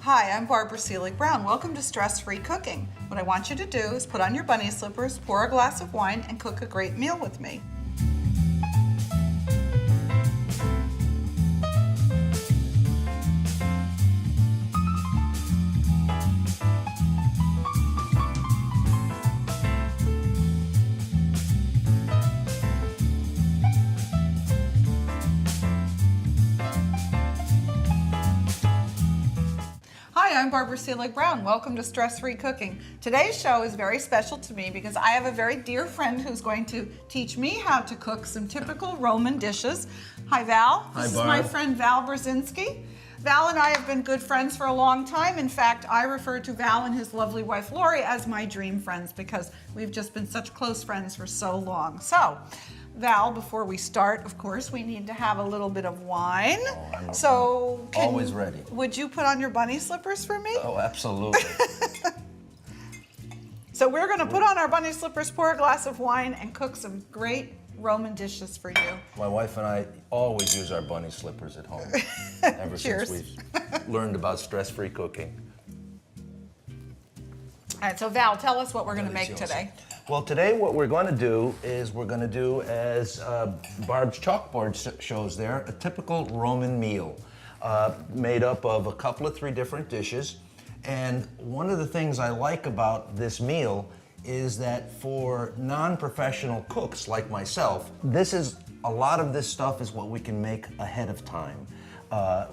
Hi, I'm Barbara Selig Brown. Welcome to Stress-Free Cooking. What I want you to do is put on your bunny slippers, pour a glass of wine, and cook a great meal with me. Hi, I'm Barbara Selig Brown. Welcome to Stress-Free Cooking. Today's show is very special to me because I have a very dear friend who's going to teach me how to cook some typical Roman dishes. Hi, Val. Hi, this Barb. is my friend Val Brzezinski. Val and I have been good friends for a long time. In fact, I refer to Val and his lovely wife Lori as my dream friends because we've just been such close friends for so long. So, Val, before we start, of course, we need to have a little bit of wine. I'm always ready. Would you put on your bunny slippers for me? Oh, absolutely. So we're going to put on our bunny slippers, pour a glass of wine, and cook some great Roman dishes for you. My wife and I always use our bunny slippers at home ever Cheers. since we've learned about stress-free cooking. All right, so Val, tell us what we're going to make Delicioso. today. Well, today what we're going to do is as Barb's chalkboard shows there, a typical Roman meal made up of a couple of three different dishes. And one of the things I like about this meal is that for non-professional cooks like myself, a lot of this stuff is what we can make ahead of time.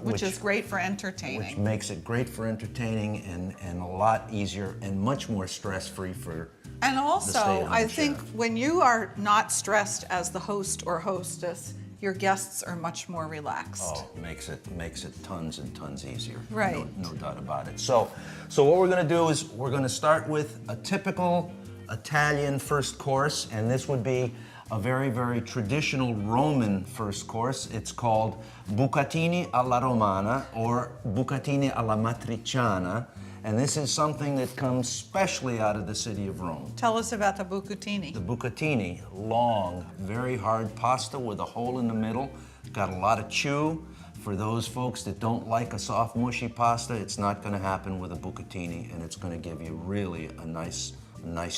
Which is great for Which entertaining. makes it great for entertaining and a lot easier and much more stress-free for And also, stay-at-home I think chef. when you are not stressed as the host or hostess, your guests are much more relaxed. Oh, makes it tons and tons easier. Right. No doubt about it. So what we're going to do is we're going to start with a typical Italian first course, and this would be a very, very traditional Roman first course. It's called bucatini alla romana or bucatini alla matriciana, and this is something that comes specially out of the city of Rome. Tell us about the bucatini. The bucatini, long, very hard pasta with a hole in the middle. Got a lot of chew. For those folks that don't like a soft, mushy pasta, it's not going to happen with a bucatini, and it's going to give you really a nice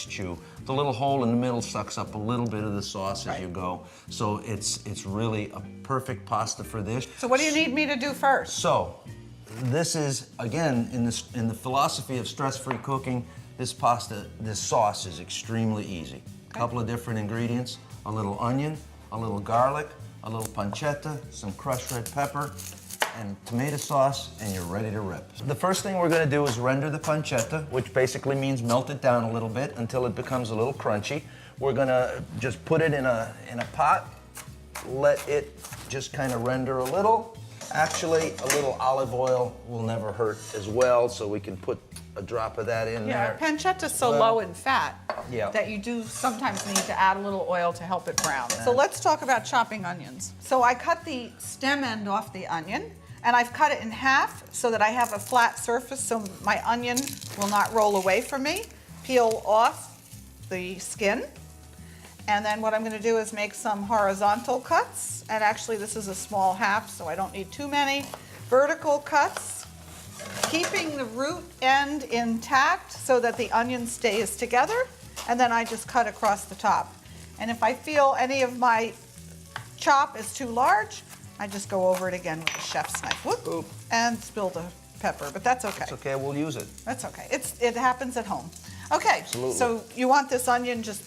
chew. The little hole in the middle sucks up a little bit of the sauce as you go. So it's really a perfect pasta for this. So what do you need me to do first? So, this is, again, in the philosophy of stress-free cooking, this sauce is extremely easy. A couple of different ingredients, a little onion, a little garlic, a little pancetta, some crushed red pepper, and tomato sauce, and you're ready to rip. The first thing we're gonna do is render the pancetta, which basically means melt it down a little bit until it becomes a little crunchy. We're gonna just put it in a pot, let it just kind of render a little. Actually, a little olive oil will never hurt as well, so we can put a drop of that in Yeah, there. pancetta's so low in fat Yeah. that you do sometimes need to add a little oil to help it brown. So let's talk about chopping onions. So I cut the stem end off the onion, and I've cut it in half so that I have a flat surface so my onion will not roll away from me. Peel off the skin. And then what I'm going to do is make some horizontal cuts. And actually this is a small half, so I don't need too many. Vertical cuts, keeping the root end intact so that the onion stays together. And then I just cut across the top. And if I feel any of my chop is too large, I just go over it again with a chef's knife. Whoop, Oop. and spill the pepper, but that's okay. It's okay, we'll use it. That's okay. It happens at home. Okay, Absolutely. so you want this onion just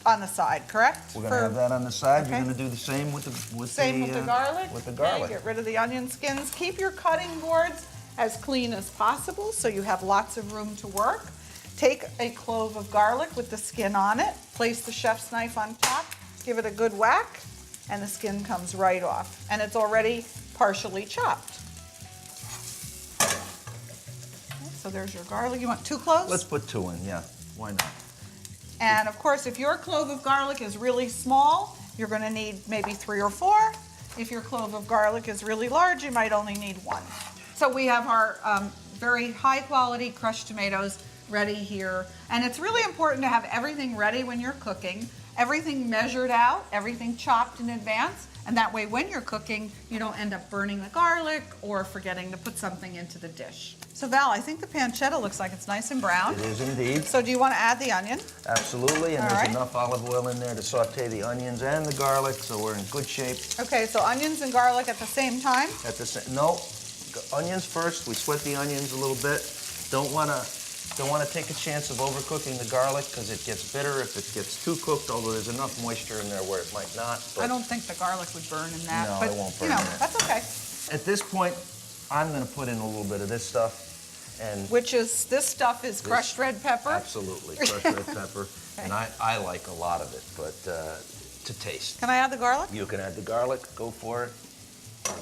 on the side, correct? We're gonna have that on the side. Okay. We're gonna do the same with the garlic? With the Okay, garlic. get rid of the onion skins. Keep your cutting boards as clean as possible so you have lots of room to work. Take a clove of garlic with the skin on it. Place the chef's knife on top. Give it a good whack, and the skin comes right off. And it's already partially chopped. Okay, so there's your garlic. You want 2 cloves? Let's put 2 in, yeah. Why not? And of course, if your clove of garlic is really small, you're going to need maybe 3 or 4. If your clove of garlic is really large, you might only need 1. So we have our very high quality crushed tomatoes ready here. And it's really important to have everything ready when you're cooking, everything measured out, everything chopped in advance, And that way, when you're cooking, you don't end up burning the garlic or forgetting to put something into the dish. So Val, I think the pancetta looks like it's nice and brown. It is indeed. So do you want to add the onion? Absolutely, and All there's right. enough olive oil in there to saute the onions and the garlic, so we're in good shape. Okay, so onions and garlic at the same time. No, onions first. We sweat the onions a little bit. Don't want to take a chance of overcooking the garlic because it gets bitter if it gets too cooked. Although there's enough moisture in there where it might not. I don't think the garlic would burn in that. No, but, it won't burn you know, in it. that's okay. At this point, I'm going to put in a little bit of this stuff, and This stuff is crushed red pepper. absolutely crushed red pepper, and I like a lot of it, but to taste. Can I add the garlic? You can add the garlic. Go for it.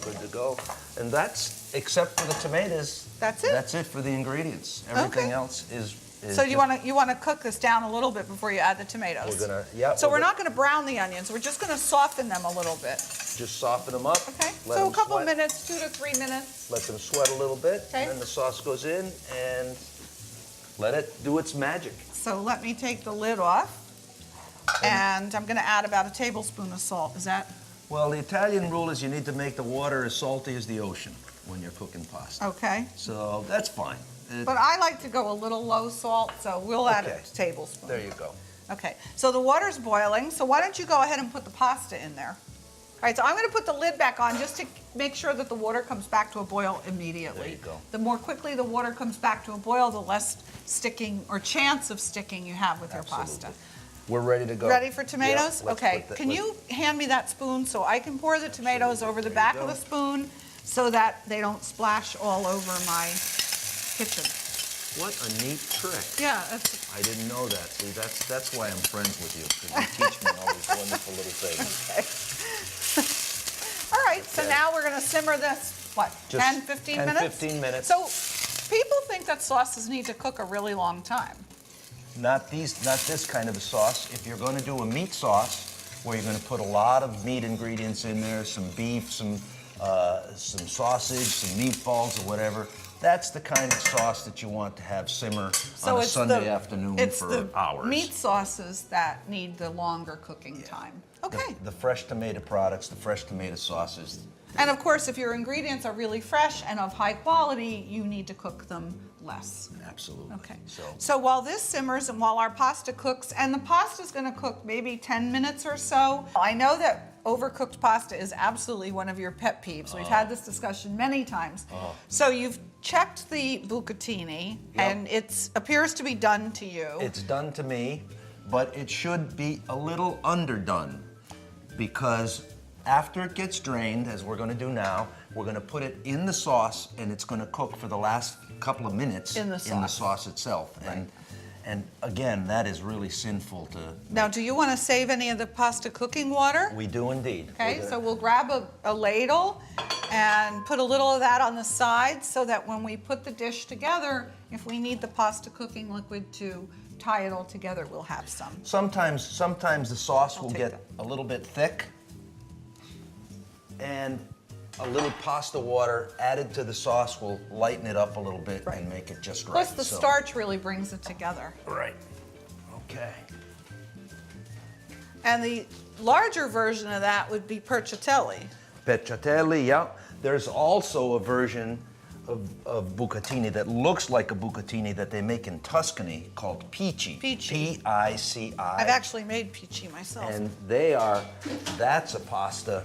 Good to go. And that's, except for the tomatoes. That's it? That's it for the ingredients. Everything Okay. else is So you want to cook this down a little bit before you add the tomatoes. We're gonna, yeah. So we're not going to brown the onions. We're just going to soften them a little bit. Just soften them up. Okay. Let So a them couple sweat. minutes, 2 to 3 minutes. Let them sweat a little bit. Okay. And then the sauce goes in and let it do its magic. So let me take the lid off. And I'm going to add about a tablespoon of salt. Is that Well, the Italian rule is you need to make the water as salty as the ocean when you're cooking pasta. okay? So that's fine. But I like to go a little low salt, so we'll add Okay. a tablespoon. There you go. Okay, so the water's boiling, so why don't you go ahead and put the pasta in there? All right, so I'm going to put the lid back on just to make sure that the water comes back to a boil immediately. There you go. The more quickly the water comes back to a boil, the less sticking or chance of sticking you have with your pasta. Absolutely. We're ready to go. Ready for tomatoes? Yeah, let's Okay, put that- can you hand me that spoon so I can pour the tomatoes over the There you back go. of the spoon so that they don't splash all over my kitchen? What a neat trick. Yeah, that's, I didn't know that. See, that's why I'm friends with you, because you teach me all these wonderful little things. all right, so Okay. now we're going to simmer this, what, Just 10, 15 10, minutes? 15 minutes. So people think that sauces need to cook a really long time. Not this kind of a sauce. If you're going to do a meat sauce, where you're going to put a lot of meat ingredients in there, some beef, some sausage, some meatballs or whatever, that's the kind of sauce that you want to have simmer on a Sunday afternoon for hours. It's the meat sauces that need the longer cooking time. Okay. The fresh tomato products, the fresh tomato sauces. And of course, if your ingredients are really fresh and of high quality, you need to cook them less. Absolutely. Okay. So So while this simmers and while our pasta cooks, and the pasta's going to cook maybe 10 minutes or so. I know that overcooked pasta is absolutely one of your pet peeves. We've had this discussion many times. So you've checked the bucatini, Yep. and it appears to be done to you. it's done to me, but it should be a little underdone, because after it gets drained, as we're going to do now, we're going to put it in the sauce, and it's going to cook for the last couple of minutes In the sauce. itself. And again, that is really sinful to. Now, do you want to save any of the pasta cooking water? We do indeed. Okay, We're gonna- so we'll grab a ladle and put a little of that on the side so that when we put the dish together, if we need the pasta cooking liquid to tie it all together, we'll have some. Sometimes the sauce will take get that. a little bit thick, and a little pasta water added to the sauce will lighten it up a little bit and make it just right. Plus, the So- starch really brings it together. Right. Okay. And the larger version of that would be percatelli. Peccatelli, yeah. There's also a version of bucatini that looks like a bucatini that they make in Tuscany called pici. Pici. P-I-C-I. I've actually made pici myself. And that's a pasta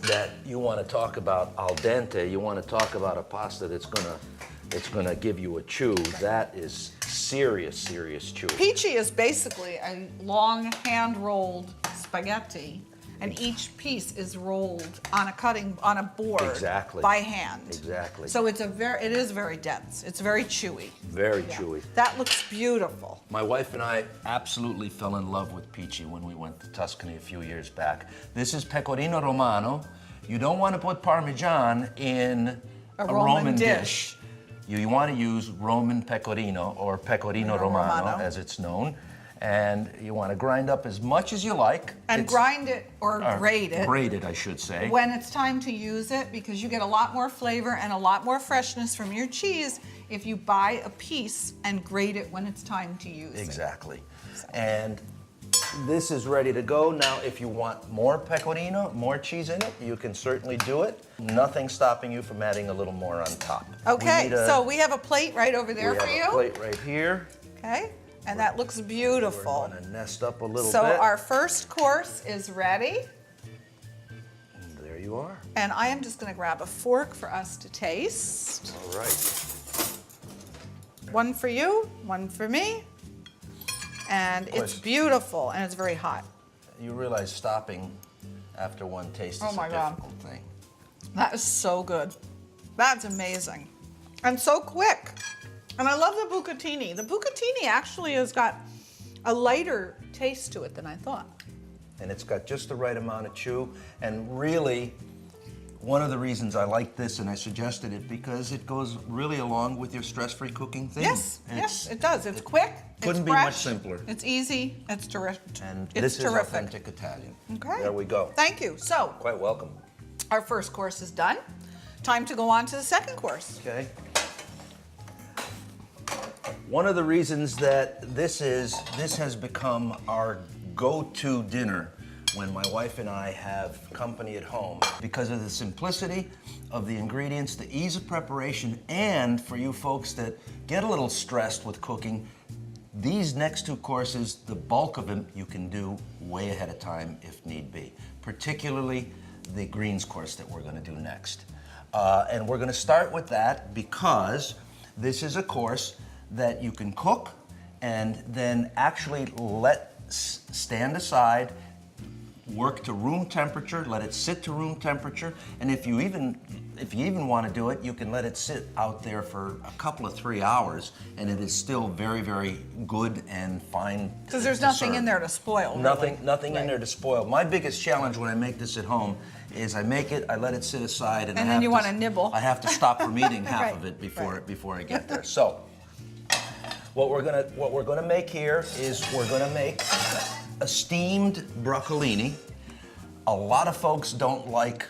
that you want to talk about al dente. You want to talk about a pasta that's gonna give you a chew. That is serious chew. Pici is basically a long hand-rolled spaghetti, and each piece is rolled on a board Exactly. by hand. Exactly. So it is very dense. It's very chewy. Very Yeah. chewy. That looks beautiful. My wife and I absolutely fell in love with pici when we went to Tuscany a few years back. This is pecorino romano. You don't want to put Parmesan in A a Roman Roman dish. dish. You want to use Roman pecorino or pecorino romano, Romano. as it's known. And you want to grind up as much as you like. And It's- grind it or grate it Grate it, I should say. when it's time to use it, because you get a lot more flavor and a lot more freshness from your cheese if you buy a piece and grate it when it's time to use it. Exactly. And this is ready to go. Now, if you want more pecorino, more cheese in it, you can certainly do it. Nothing stopping you from adding a little more on top. Okay, so we have a plate right over there for you. We have a plate right here. Okay, and that looks beautiful. We're gonna nest up a little bit. So our first course is ready. And there you are. And I am just gonna grab a fork for us to taste. All right. One for you, one for me. And it's Question. beautiful, and it's very hot. You realize stopping after one taste Oh is my a God. difficult thing. That is so good. That's amazing. And so quick. And I love the bucatini. The bucatini actually has got a lighter taste to it than I thought. And it's got just the right amount of chew. And really, one of the reasons I like this and I suggested it because it goes really along with your stress-free cooking thing. Yes, And yes, it does. It's quick. couldn't it's be much fresh, simpler. It's easy. It's terrific. And it's this terrific. is authentic Italian. Okay. There we go. Thank you. So Quite welcome. our first course is done. Time to go on to the second course. Okay. One of the reasons that this has become our go-to dinner when my wife and I have company at home because of the simplicity of the ingredients, the ease of preparation, and for you folks that get a little stressed with cooking, these next two courses, the bulk of them you can do way ahead of time if need be, particularly the greens course that we're going to do next. And we're going to start with that because this is a course that you can cook and then actually let stand aside, work to room temperature, let it sit to room temperature, and if you even want to do it, you can let it sit out there for a couple of 3 hours, and it is still very, very good and fine. Because there's nothing in there to spoil. Nothing Right. in there to spoil. My biggest challenge when I make this at home is I make it, I let it sit aside, and And then you want to nibble. I have to stop from eating half Right, of it right. before I get there. So, what we're gonna make here is we're gonna make a steamed broccolini. A lot of folks don't like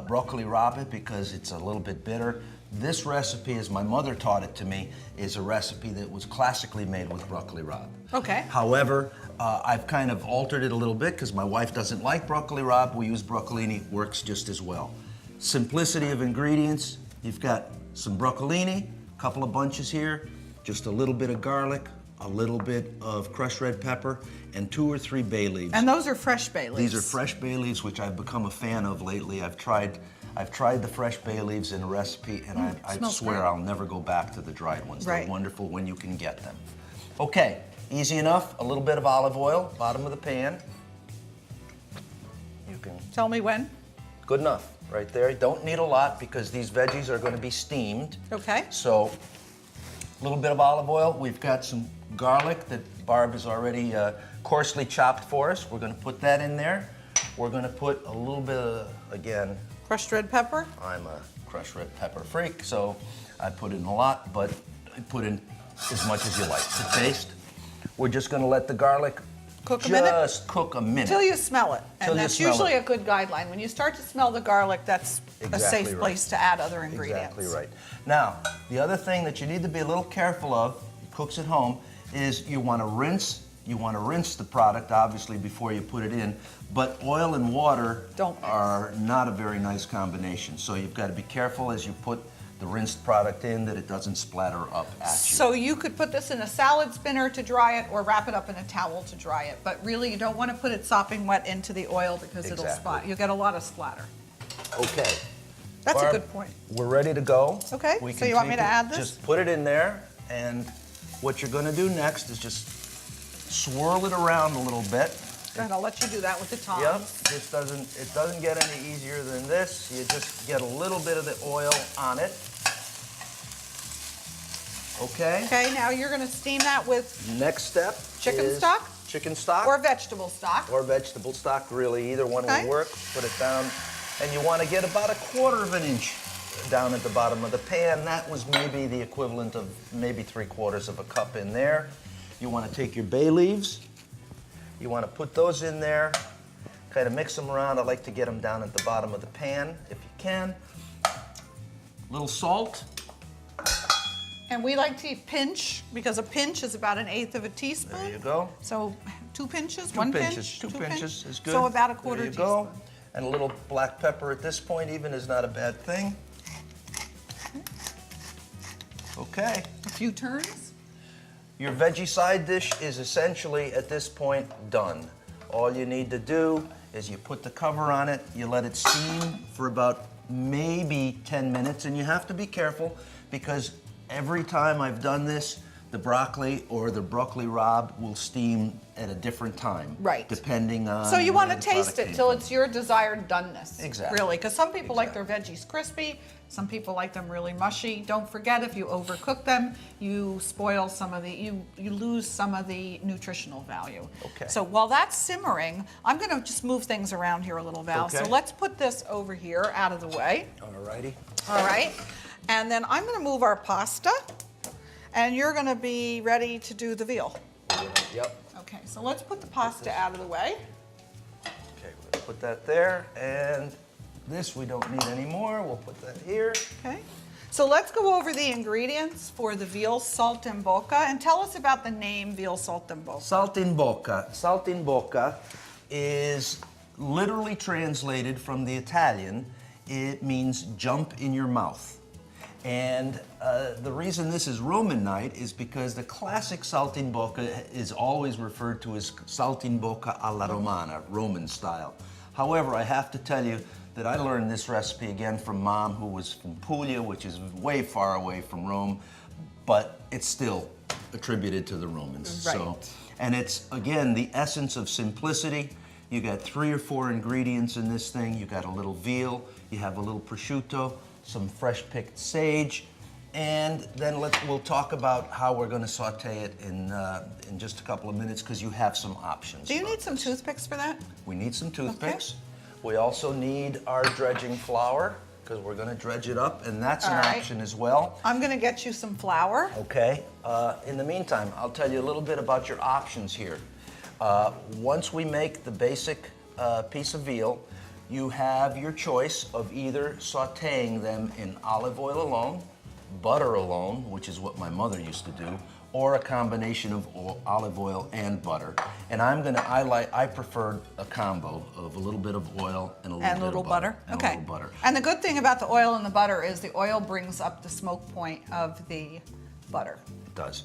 broccoli rabe because it's a little bit bitter. This recipe, as my mother taught it to me, is a recipe that was classically made with broccoli rabe. Okay. However, I've kind of altered it a little bit because my wife doesn't like broccoli rabe. We use broccolini, works just as well. Simplicity of ingredients. You've got some broccolini, a couple of bunches here, just a little bit of garlic, a little bit of crushed red pepper, and 2 or 3 bay leaves. And those are fresh bay leaves. These are fresh bay leaves, which I've become a fan of lately. I've tried the fresh bay leaves in a recipe, and I smells swear great. I'll never go back to the dried ones. Right. They're wonderful when you can get them. Okay, easy enough. A little bit of olive oil, bottom of the pan. You can, Tell me when. good enough, right there. You don't need a lot because these veggies are going to be steamed. Okay. So, a little bit of olive oil. We've got some garlic that Barb has already coarsely chopped for us. We're going to put that in there. We're going to put a little bit of, again, Crushed red pepper. I'm a crushed red pepper freak, so I put in a lot, but I put in as much as you like to taste. We're just going to let the garlic Cook a minute? just cook a minute. Till you smell it. Till And you that's smell usually it. a good guideline. When you start to smell the garlic, that's a Exactly safe right. place to add other ingredients. Exactly right. Now, the other thing that you need to be a little careful of, cooks at home, is you want to rinse the product, obviously, before you put it in, but oil and water Don't mix. are not a very nice combination. So you've got to be careful as you put the rinsed product in that it doesn't splatter up at you. So you could put this in a salad spinner to dry it or wrap it up in a towel to dry it. But really, you don't want to put it sopping wet into the oil because it'll Exactly. spot. You'll get a lot of splatter. Okay. That's Barb, a good point. We're ready to go. Okay, We so can you want me take to it, add this? Just put it in there, and what you're going to do next is just swirl it around a little bit. And I'll let you do that with the tongs. Yep, it doesn't get any easier than this. You just get a little bit of the oil on it. Okay? Okay, now you're going to steam that with Next step Chicken is stock? Chicken stock. or vegetable stock. Or vegetable stock, really. Either one Okay. will work. Put it down, and you want to get about 1/4 of an inch down at the bottom of the pan. That was maybe the equivalent of maybe 3/4 of a cup in there. You want to take your bay leaves. You want to put those in there, kind of mix them around. I like to get them down at the bottom of the pan if you can. Little salt. And we like to pinch because a pinch is about 1/8 of a teaspoon. There you go. So 2 pinches, Two 1 pinches, pinch? 2 pinches is good. So about a quarter There you go. teaspoon. And a little black pepper at this point even is not a bad thing. Okay. A few turns. Your veggie side dish is essentially at this point done. All you need to do is you put the cover on it, you let it steam for about maybe 10 minutes, and you have to be careful because every time I've done this, the broccoli or the broccoli rabe will steam at a different time. Right. Depending on So you want to where the taste product it came till from. it's your desired doneness. Exactly. Really, because some people like their veggies crispy, some people like them really mushy. Don't forget, if you overcook them, you spoil some of the, you lose some of the nutritional value. Okay. So while that's simmering, I'm going to just move things around here a little, Val. Okay. So let's put this over here out of the way. Alrighty. All right. And then I'm going to move our pasta, and you're going to be ready to do the veal. Yep. Okay, so let's put the pasta out of the way. Okay, we're gonna put that there, and this we don't need anymore. We'll put that here. Okay. So let's go over the ingredients for the veal saltimbocca, and tell us about the name veal saltimbocca. Saltimbocca. Saltimbocca is literally translated from the Italian. It means jump in your mouth. And the reason this is Roman night is because the classic saltimbocca is always referred to as saltimbocca alla romana, Roman style. However, I have to tell you that I learned this recipe again from Mom, who was from Puglia, which is way far away from Rome, but it's still attributed to the Romans. Right. So, and it's, again, the essence of simplicity. You got 3 or 4 ingredients in this thing. You got a little veal, you have a little prosciutto, some fresh picked sage, and then we'll talk about how we're going to saute it in just a couple of minutes because you have some options. Do you need some toothpicks for that? We need some toothpicks. We also need our dredging flour because we're going to dredge it up, and that's an All right. option as well. I'm going to get you some flour. Okay. In the meantime, I'll tell you a little bit about your options here. Once we make the basic piece of veal, you have your choice of either sautéing them in olive oil alone, butter alone, which is what my mother used to do, or a combination of olive oil and butter. And I prefer a combo of a little bit of oil and a little bit of butter. And Okay. a little butter. And the good thing about the oil and the butter is the oil brings up the smoke point of the butter. It does.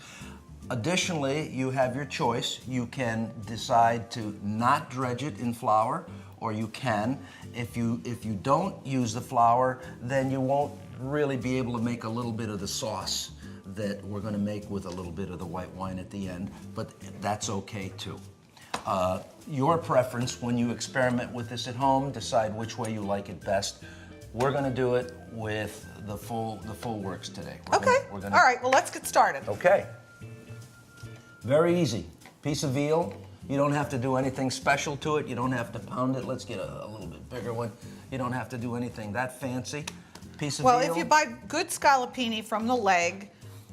Additionally, you have your choice. You can decide to not dredge it in flour, or you can. If you don't use the flour, then you won't really be able to make a little bit of the sauce that we're going to make with a little bit of the white wine at the end, but that's okay too. Your preference when you experiment with this at home, decide which way you like it best. We're going to do it with the full works today. We're gonna, All right, well, let's get started. Okay. Very easy. Piece of veal. You don't have to do anything special to it. You don't have to pound it. Let's get a little bit bigger one. You don't have to do anything that fancy. Piece of Well, veal. if you buy good scallopini from the leg,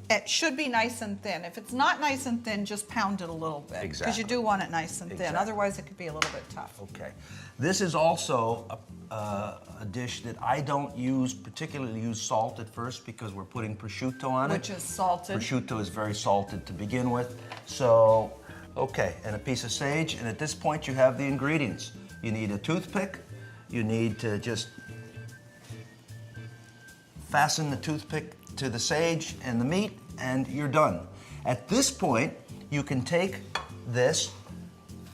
it should be nice and thin. If it's not nice and thin, just pound it a little bit. Because Exactly. you do want it nice and thin. Exactly. Otherwise, it could be a little bit tough. Okay. This is also a dish that I don't particularly use salt at first because we're putting prosciutto on it. Which is salted. Prosciutto is very salted to begin with. So, okay, and a piece of sage. And at this point, you have the ingredients. You need a toothpick. You need to just fasten the toothpick to the sage and the meat, and you're done. At this point, you can take this,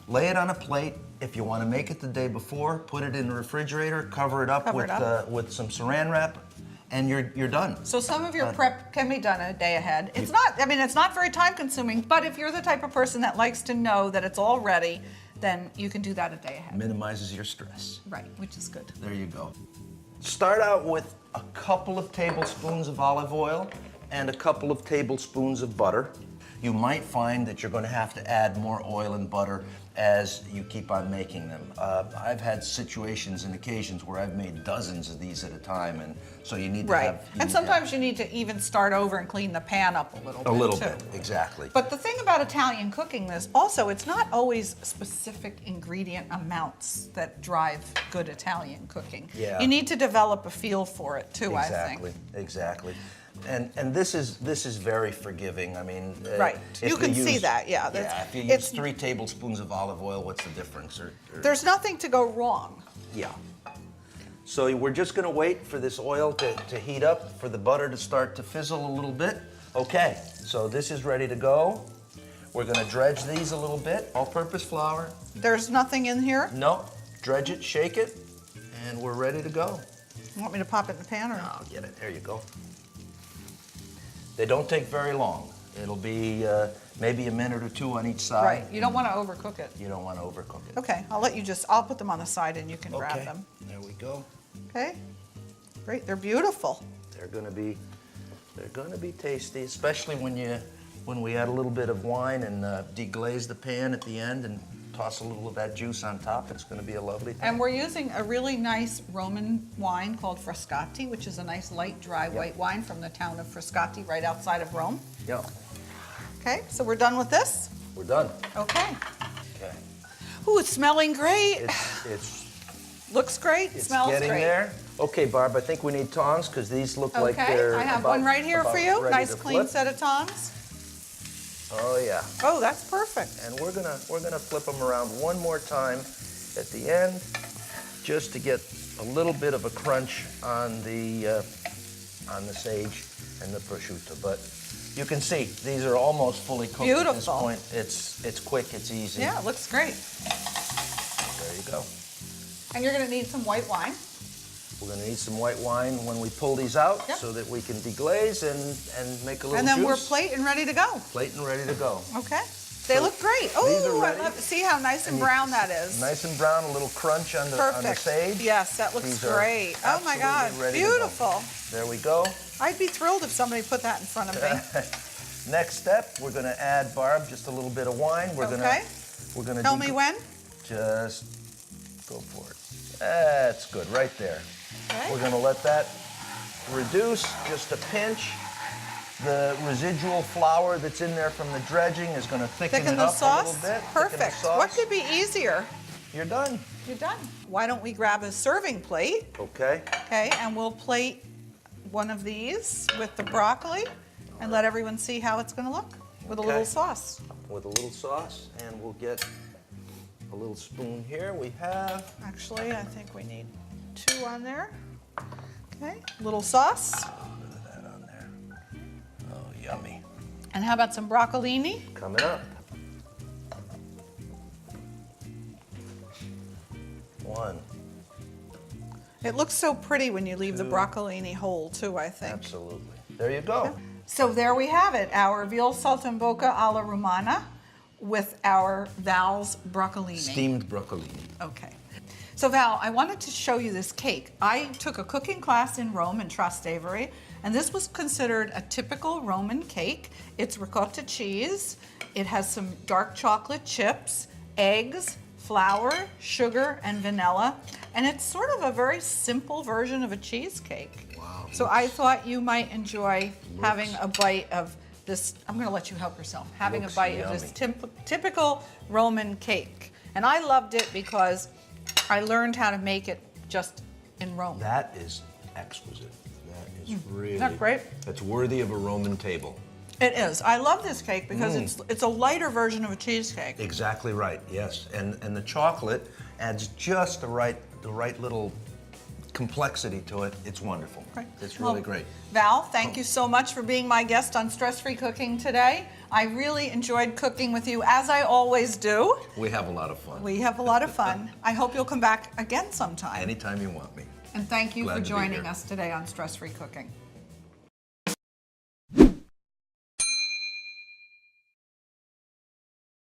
lay it on a plate. If you want to make it the day before, put it in the refrigerator, cover it up with some saran wrap, and you're done. So some of your prep can be done a day ahead. It's not very time consuming, but if you're the type of person that likes to know that it's all ready, then you can do that a day ahead. Minimizes your stress. Right, which is good. There you go. Start out with a couple of tablespoons of olive oil and a couple of tablespoons of butter. You might find that you're going to have to add more oil and butter as you keep on making them. I've had situations and occasions where I've made dozens of these at a time, and so you need to have... Right, and sometimes you need to even start over and clean the pan up a little bit, A little too. bit, exactly. But the thing about Italian cooking is also it's not always specific ingredient amounts that drive good Italian cooking. Yeah. You need to develop a feel for it too, I think. Exactly. And this is very forgiving. I mean, Right. if You can see use- that, yeah. Yeah, if you use It's- 3 tablespoons of olive oil, what's the difference? There's nothing to go wrong. Yeah. So we're just gonna wait for this oil to heat up, for the butter to start to fizzle a little bit. Okay, so this is ready to go. We're gonna dredge these a little bit, all-purpose flour. There's nothing in here. No, dredge it, shake it, and we're ready to go. You want me to pop it in the pan or? I'll get it, there you go. They don't take very long. It'll be maybe a minute or 2 on each side. Right, you don't want to overcook it. You don't want to overcook it. Okay, I'll put them on the side and you can grab Okay, them. there we go. Okay, great, they're beautiful. They're gonna be tasty, especially when we add a little bit of wine and deglaze the pan at the end and toss a little of that juice on top. It's gonna be a lovely thing. And we're using a really nice Roman wine called Frascati, which is a nice light, dry white wine from the town of Frascati right outside of Rome. Yeah, Okay, so we're done with this? we're done. Okay. Okay. Ooh, it's smelling great. It's Looks great, It's smells getting great. there. Okay, Barb, I think we need tongs because these look like they're Okay, I have about- one right here about for you. ready Nice to clean flip. set of tongs. Oh yeah, Oh, that's perfect. and we're gonna flip them around one more time at the end, just to get a little bit of a crunch on the sage and the prosciutto. But you can see these are almost fully cooked at this Beautiful. point. It's quick, it's easy. Yeah, it looks great. There you go. And you're gonna need some white wine. We're gonna need some white wine when we pull these out, Yep. so that we can deglaze and make a little And then we're juice. plate and ready to go. Plate and ready to go. Okay. They So look great. these are Oh, I ready. love, see how nice and And you- brown that is. Nice and brown, a little crunch on the Perfect. sage. Yes, that looks These are great. Oh my absolutely God, ready to go. beautiful. There we go. I'd be thrilled if somebody put that in front of me. Next step, we're gonna add, Barb, just a little bit of wine. We're Okay. gonna Tell me when. Just go for it. That's good, right there. Okay. We're gonna let that reduce just a pinch. The residual flour that's in there from the dredging is gonna thicken Thicken it the up a sauce. little bit. Thicken the Perfect. sauce. What could be easier? You're done. You're done. Why don't we grab a serving plate? Okay. Okay, and we'll plate one of these with the broccoli and let everyone see how it's gonna look with a Okay. little sauce. With a little sauce, and we'll get a little spoon here. We have Actually, I think we need 2 on there. Okay, little sauce. a bit of that on there. Oh, yummy. And how about some broccolini? Coming up. 1. It looks so pretty when you leave the broccolini whole too, I think. Absolutely. There you go. So there we have it, our veal saltimbocca alla romana with our Val's broccolini. Steamed broccoli. Okay. So Val, I wanted to show you this cake. I took a cooking class in Rome in Trastevere, and this was considered a typical Roman cake. It's ricotta cheese. It has some dark chocolate chips, eggs, flour, sugar, and vanilla. And it's sort of a very simple version of a cheesecake. Wow. So I thought you might enjoy having a bite of this. I'm going to let you help yourself. Having a Looks bite of this yummy. typical Roman cake. And I loved it because I learned how to make it just in Rome. That is exquisite. That is really. Isn't that great? That's worthy of a Roman table. It is. I love this cake because it's a lighter version of a cheesecake. Exactly right. Yes, and the chocolate adds just the right little complexity to it. It's wonderful. Right. It's really Well, great. Val, thank you so much for being my guest on Stress Free Cooking today. I really enjoyed cooking with you, as I always do. We have a lot of fun. We have a lot of fun. I hope you'll come back again sometime. Anytime you want me. And thank you Glad for to be joining here. us today on Stress Free Cooking.